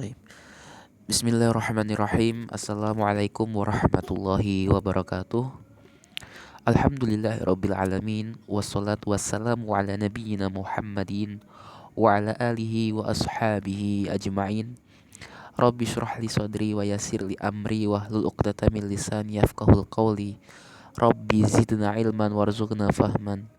Baik. Bismillahirrahmanirrahim. Assalamualaikum warahmatullahi wabarakatuh. Alhamdulillahirabbil alamin wassalatu wassalamu ala nabiyyina Muhammadin wa ala alihi wa ashabihi ajma'in. Rabbi shrah li sadri wa yassir li amri wahlul 'uqdatam min lisani yafqahul qawli. Rabbi zidna ilman warzuqna fahman.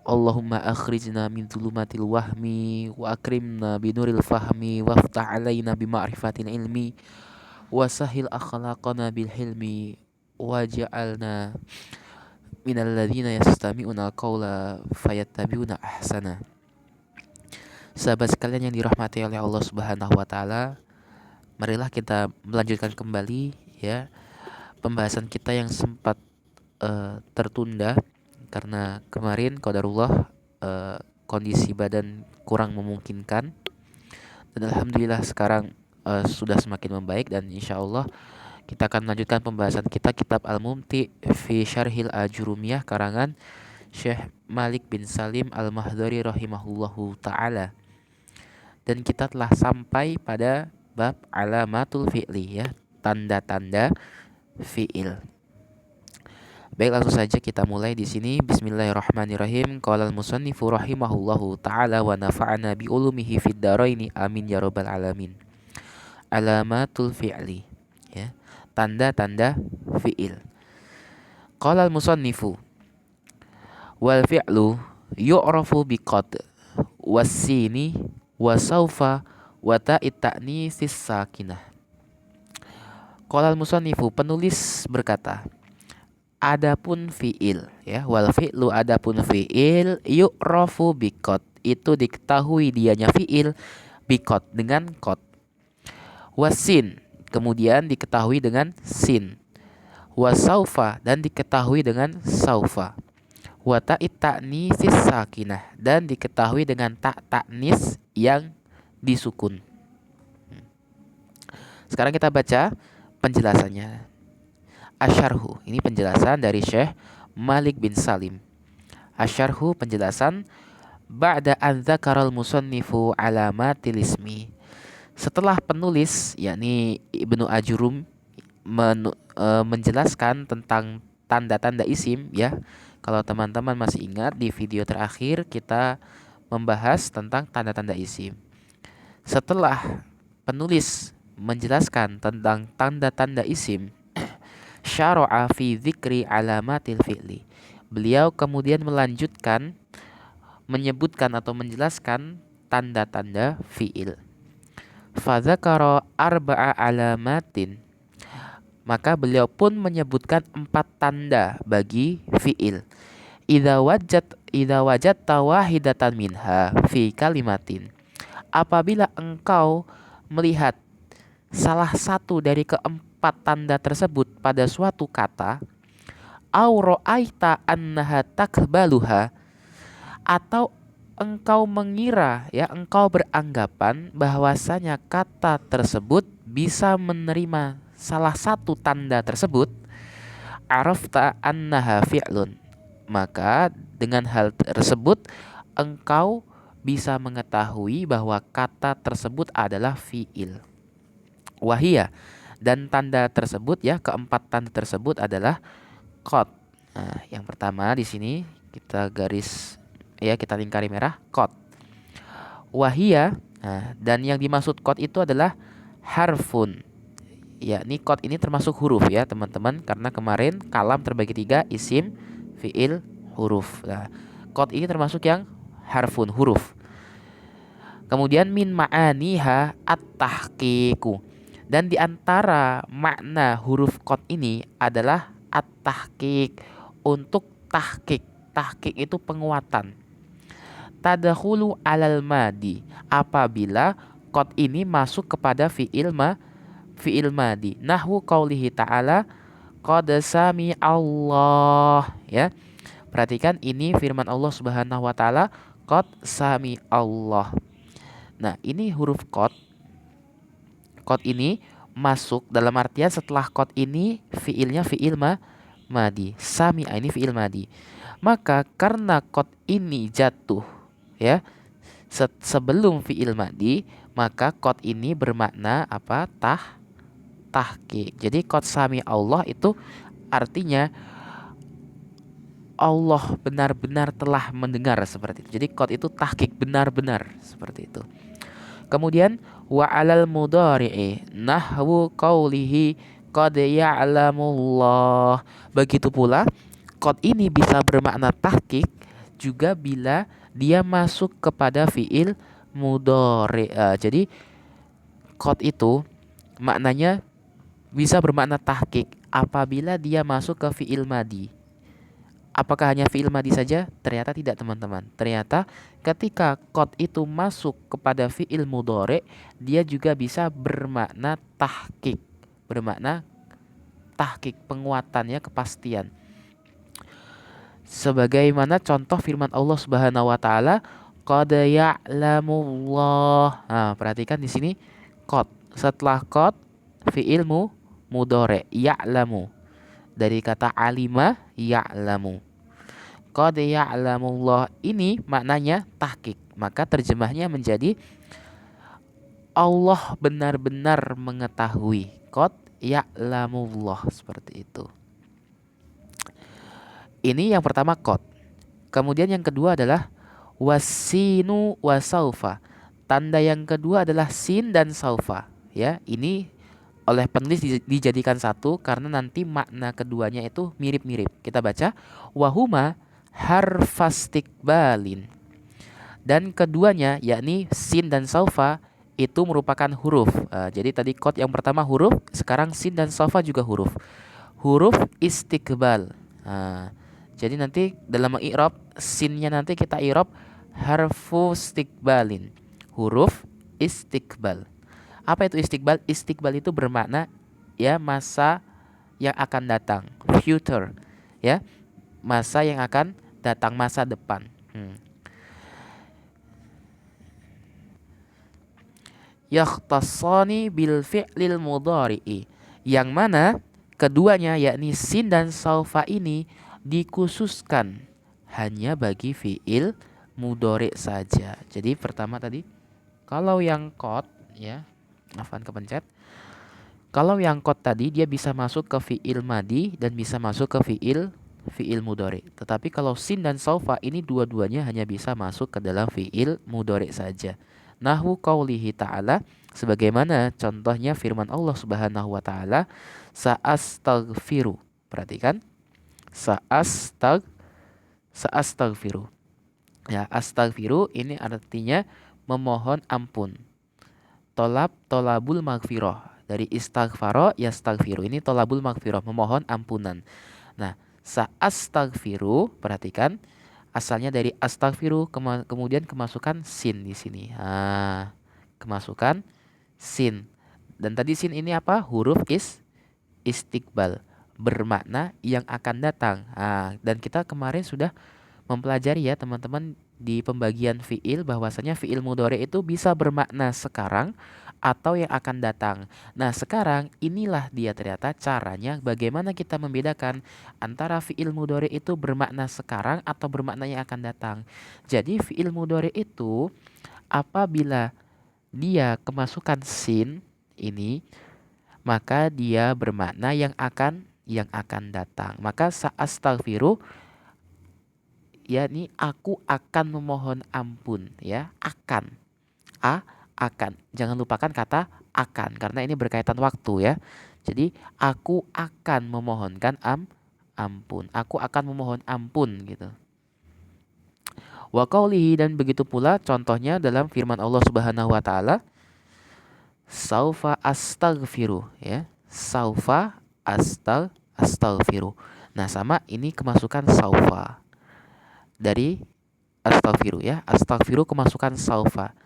Allahumma akhrijna min dhulumatil wahmi wa akrimna binuril fahmi waftah alaina bima'rifatil ilmi wasahil akhlaqana bil hilmi waj'alna minal ladzina yastami'una qawla fayattabi'una ahsana. Sahabat sekalian yang dirahmati oleh Allah Subhanahu wa taala, marilah kita melanjutkan kembali ya pembahasan kita yang sempat tertunda karena kemarin qadarullah kondisi badan kurang memungkinkan, dan alhamdulillah sekarang sudah semakin membaik, dan insyaallah kita akan melanjutkan pembahasan kita kitab Al-Mumti fi Syarhil Ajurumiyah karangan Syekh Malik bin Salim Al-Mahdhari rahimahullahu taala. Dan kita telah sampai pada bab alamatul fi'li ya, tanda-tanda fi'il. Baik, langsung saja kita mulai di sini. Bismillahirrahmanirrahim. Qala al-musannifu rahimahullahu taala wa nafa'ana bi ulumihi fid dharaini amin ya rabbal alamin. Alamatul fi'li ya, tanda-tanda fi'il. Qala al-musannifu wal fi'lu yu'rafu bi qad was-sini wa saufa wa ta'it ta'nisis sakinah. Qala al-musannifu, penulis berkata, adapun fi'il ya, wal fi'lu adapun fi'il yu'rafu biqad, itu diketahui dianya fi'il biqad dengan qad, wasin kemudian diketahui dengan sin, wasaufa dan diketahui dengan saufa, wa ta'it ta'nisis sakinah dan diketahui dengan tak ta'nis yang disukun. Sekarang kita baca penjelasannya. Asyarhu, ini penjelasan dari Syekh Malik bin Salim. Asyarhu, penjelasan. Ba'da an dzakaral musannifu alamatil ismi, setelah penulis yakni Ibnu Ajurum menjelaskan tentang tanda-tanda isim ya. Kalau teman-teman masih ingat, di video terakhir kita membahas tentang tanda-tanda isim. Setelah penulis menjelaskan tentang tanda-tanda isim, syara'a fi dzikri alamatil fi'li, beliau kemudian melanjutkan menyebutkan atau menjelaskan tanda-tanda fi'il. Fadzakara arba'a alamatin, maka beliau pun menyebutkan 4 tanda bagi fi'il. Idza wajadta wahidatan minha fi kalimatin, apabila engkau melihat salah satu dari keempat tanda tersebut pada suatu kata, au ra'aita annaha takbaluha, atau engkau mengira ya, engkau beranggapan bahwasanya kata tersebut bisa menerima salah satu tanda tersebut, arafta annaha fi'lun, maka dengan hal tersebut engkau bisa mengetahui bahwa kata tersebut adalah fi'il. Wahia, dan tanda tersebut ya, keempat tanda tersebut adalah qad. Nah, yang pertama di sini kita garis ya, kita lingkari merah, qad. Wahia, nah, dan yang dimaksud qad itu adalah harfun. Ya, ini qad ini termasuk huruf ya, teman-teman, karena kemarin kalam terbagi 3, isim, fiil, huruf. Nah, qad ini termasuk yang harfun, huruf. Kemudian min ma'aniha at-tahqiqu, dan di antara makna huruf qad ini adalah at-tahqiq, untuk tahqiq. Tahqiq itu penguatan. Tadkhulu alal madi, apabila qad ini masuk kepada fi'il madi. Nahwu qaulihi ta'ala qad sami Allah ya. Perhatikan, ini firman Allah Subhanahu wa taala, qad sami Allah. Nah, ini huruf qad. Qad ini masuk dalam artian setelah qad ini fiilnya fiil madi. Sami'a ini fiil madi. Maka karena qad ini jatuh ya sebelum fiil madi, maka qad ini bermakna apa? Tahqiq. Jadi qad sami Allah itu artinya Allah benar-benar telah mendengar, seperti itu. Jadi qad itu tahqiq, benar-benar, seperti itu. Kemudian wa alal mudhari'i nahwu qaulihi qad ya'lamullah. Begitu pula qad ini bisa bermakna tahqiq juga bila dia masuk kepada fiil mudhari. Jadi qad itu maknanya bisa bermakna tahqiq apabila dia masuk ke fiil madi. Apakah hanya fi'il madi saja? Ternyata tidak, teman-teman. Ternyata ketika qad itu masuk kepada fi'il mudhari, dia juga bisa bermakna tahqiq. Bermakna tahqiq, penguatannya, kepastian. Sebagaimana contoh firman Allah Subhanahu wa taala, qad ya'lamullah. Nah, perhatikan di sini qad. Setelah qad fi'il mudhari, ya'lamu. Dari kata alima ya'lamu. Qad ya'lamullah ini maknanya tahqiq. Maka terjemahnya menjadi Allah benar-benar mengetahui. Qad ya'lamullah, seperti itu. Ini yang pertama qad. Kemudian yang kedua adalah wasinu wasaufa. Tanda yang kedua adalah sin dan saufa. Ya, ini oleh penulis dijadikan satu karena nanti makna keduanya itu mirip-mirip. Kita baca wahuma harfastikbalin. Dan keduanya yakni sin dan saufa itu merupakan huruf. Jadi tadi qad yang pertama huruf, sekarang sin dan saufa juga huruf. Huruf istiqbal. Jadi nanti dalam mengi'rab sinnya nanti kita i'rab harfu istiqbalin. Huruf istiqbal. Apa itu istiqbal? Istiqbal itu bermakna ya masa yang akan datang, future, ya, masa yang akan datang, masa depan. Yakhtassani bil fi'lil mudhari'i, yang mana keduanya yakni sin dan saufa ini dikhususkan hanya bagi fi'il mudhari saja. Jadi pertama tadi kalau yang qad ya, afwan kepencet. Kalau yang qad tadi dia bisa masuk ke fi'il madi dan bisa masuk ke fi'il mudhari. Tetapi kalau sin dan saufa ini dua-duanya hanya bisa masuk ke dalam fi'il mudhari saja. Nahwu qaulihi ta'ala, sebagaimana contohnya firman Allah Subhanahu wa taala, sa'astaghfiru. Perhatikan. Sa'astaghfiru. Ya, astaghfiru ini artinya memohon ampun. Tolabul maghfirah. Dari istaghfaro yastaghfiru. Ini tolabul maghfirah, memohon ampunan. Nah, sa'astaghfiru, perhatikan asalnya dari astaghfiru kemudian kemasukan sin di sini. Kemasukan sin. Dan tadi sin ini apa? Huruf istiqbal, bermakna yang akan datang. Dan kita kemarin sudah mempelajari ya teman-teman di pembagian fiil bahwasanya fiil mudhari itu bisa bermakna sekarang atau yang akan datang. Nah, sekarang inilah dia ternyata caranya bagaimana kita membedakan antara fiil mudhari itu bermakna sekarang atau bermakna yang akan datang. Jadi fiil mudhari itu apabila dia kemasukan sin ini, maka dia bermakna yang akan datang. Maka sa'astaghfiru yakni aku akan memohon ampun, ya, akan. Akan. Jangan lupakan kata akan karena ini berkaitan waktu ya. Jadi aku akan memohonkan ampun. Aku akan memohon ampun gitu. Wa qaulihi, dan begitu pula contohnya dalam firman Allah Subhanahu wa taala, saufa astaghfiru, ya. Saufa astaghfiru. Nah, sama ini kemasukan saufa. Dari astaghfiru ya. Astaghfiru kemasukan saufa.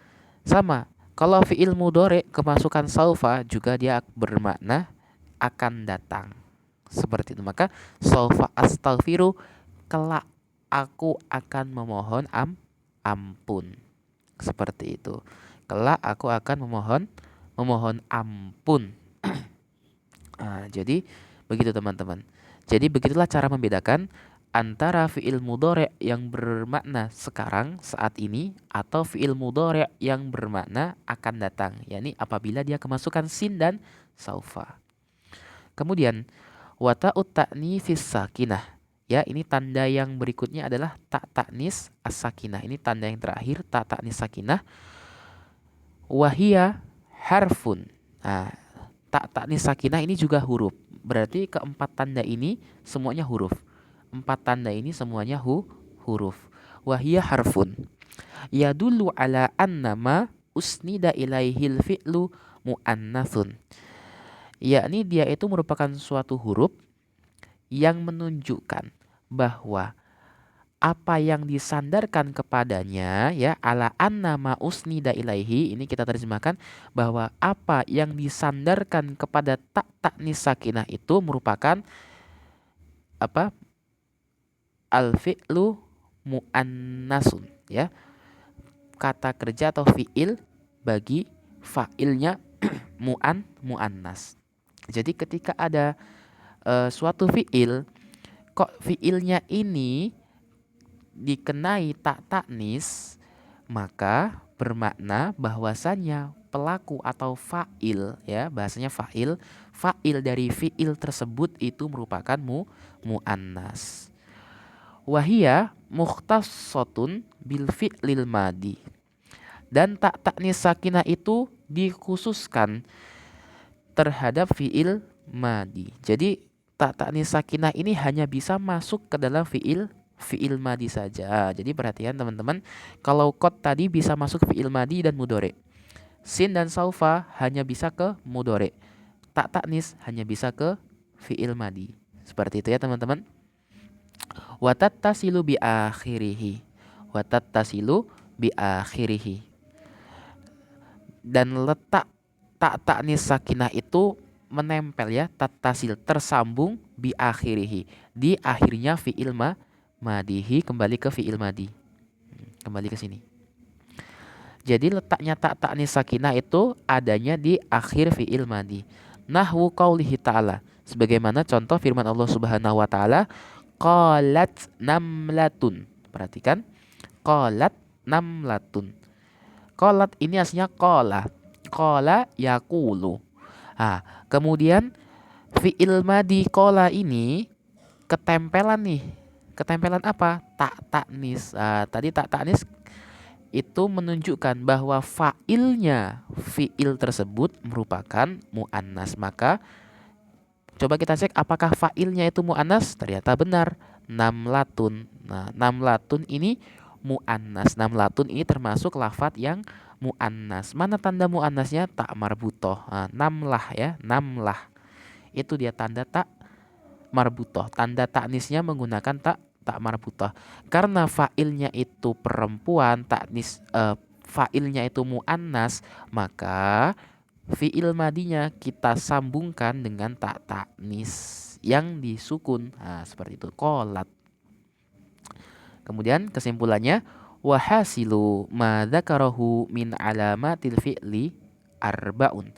Sama, kalau fi'il mudhari kemasukan saufa juga dia bermakna akan datang. Seperti itu. Maka saufa astaghfiru, kelak aku akan memohon ampun. Seperti itu. Kelak aku akan memohon ampun. Jadi begitu teman-teman. Jadi begitulah cara membedakan antara fi'il mudhari' yang bermakna sekarang saat ini atau fi'il mudhari' yang bermakna akan datang, yakni apabila dia kemasukan sin dan saufa. Kemudian wa ta'ut ta'nitsis sakinah. Ya, ini tanda yang berikutnya adalah ta ta'nis as-sakinah. Ini tanda yang terakhir, ta ta'nis sakinah. Wahia harfun. Nah, ta ta'nis sakinah ini juga huruf. Berarti keempat tanda ini semuanya huruf. Empat tanda ini semuanya huruf. Wahia harfun. Yadullu ala annama usnida ilaihil fi'lu mu'annatsun. Yakni dia itu merupakan suatu huruf yang menunjukkan bahwa apa yang disandarkan kepadanya, ya, ala annama usnida ilaihi, ini kita terjemahkan bahwa apa yang disandarkan kepada ta ta'nis sakinah itu merupakan apa? Al-fi'lu mu'annasun, ya. Kata kerja atau fi'il bagi fa'ilnya mu'annas. Jadi ketika ada suatu fi'il, kok fi'ilnya ini dikenai tak ta'nis, maka bermakna bahwasannya pelaku atau fa'il, ya, bahasanya fa'il dari fi'il tersebut itu merupakan mu'annas. Wahia mukhtassatun bil fi'lil madi. Dan tak ta'nis sakinah itu dikhususkan terhadap fi'il madi. Jadi tak ta'nis sakinah ini hanya bisa masuk ke dalam fi'il madi saja. Jadi perhatian teman-teman, kalau qad tadi bisa masuk fi'il madi dan mudhari. Sin dan saufa hanya bisa ke mudhari. Tak ta'nis hanya bisa ke fi'il madi. Seperti itu ya teman-teman. Wa tattasilu bi akhirih. Wa tattasilu bi akhirih. Dan letak tak ta'nis sakinah itu menempel, ya, tattasil, tersambung bi akhirih, di akhirnya fi'il madihi. Kembali ke fi'il madi. Kembali ke sini. Jadi letaknya ta ta'nis sakinah itu adanya di akhir fi'il madi. Nahwu qaulihi ta'ala, sebagaimana contoh firman Allah Subhanahu wa taala, qalat namlatun. Perhatikan, qalat namlatun. Qalat ini aslinya qala. Qala yaqulu. Nah, kemudian fi'il madi qala ini ketempelan nih. Ketempelan apa? Tak ta'nis. Tadi tak ta'nis itu menunjukkan bahwa fa'ilnya fi'il tersebut merupakan mu'annas. Maka coba kita cek apakah fa'ilnya itu mu'annas. Ternyata benar, namlatun. Nah, namlatun ini mu'annas. Namlatun ini termasuk lafadz yang mu'annas. Mana tanda mu'annasnya? Tak marbutoh. Namlah, ya, namlah. Itu dia tanda tak marbutoh. Tanda ta'nisnya menggunakan tak marbutoh. Karena fa'ilnya itu perempuan, ta'nis fa'ilnya itu mu'annas, maka fi'il madinya kita sambungkan dengan tak ta'nis yang disukun. Seperti itu, qalat. Kemudian kesimpulannya, wa hasilu ma dzakarahu min alamatil fi'li arbaun.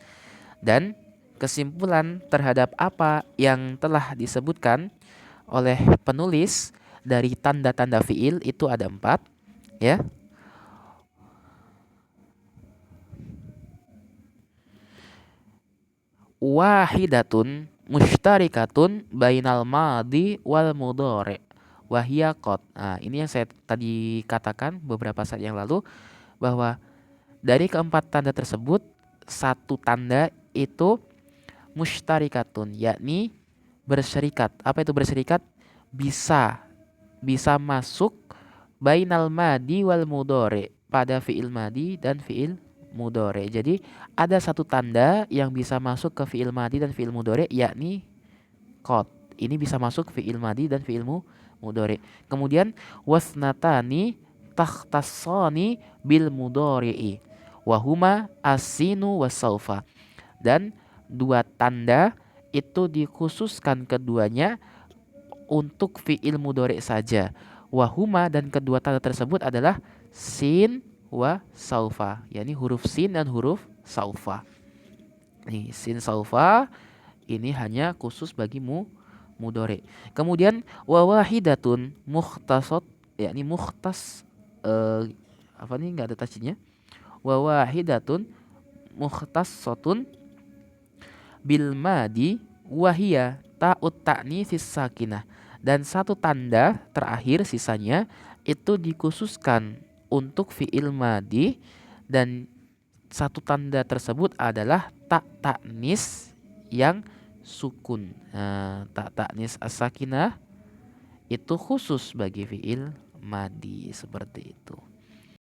Dan kesimpulan terhadap apa yang telah disebutkan oleh penulis dari tanda-tanda fi'il itu ada 4, ya. Wahidatun mushtarikatun bainal madi wal mudhari wahia qad. Ini yang saya tadi katakan beberapa saat yang lalu, bahwa dari keempat tanda tersebut satu tanda itu mushtarikatun, yakni berserikat. Apa itu berserikat? Bisa masuk bainal madi wal mudhari, pada fi'il madi dan fi'il mudhari. Jadi ada satu tanda yang bisa masuk ke fi'il madi dan fi'il mudhari, yakni qad. Ini bisa masuk fi'il madi dan fi'il mudhari. Kemudian wasnatani takhtassani bil mudhari'i wa huma as-sinu was-saufa. Dan dua tanda itu dikhususkan keduanya untuk fi'il mudhari saja. Wahuma, dan kedua tanda tersebut adalah sin wa saufa, yakni huruf sin dan huruf saufa. Nih, sin saufa ini hanya khusus bagi mudhari. Kemudian wa wahidatun mukhtasat, yakni mukhtas, apa nih enggak ada tasjidnya. Wa wahidatun mukhtassatun bil madi wahia ta'ut ta'nitsis sakinah, dan satu tanda terakhir sisanya itu dikhususkan untuk fiil madi, dan satu tanda tersebut adalah tak taknis yang sukun. Nah, tak taknis as-sakinah itu khusus bagi fiil madi seperti itu.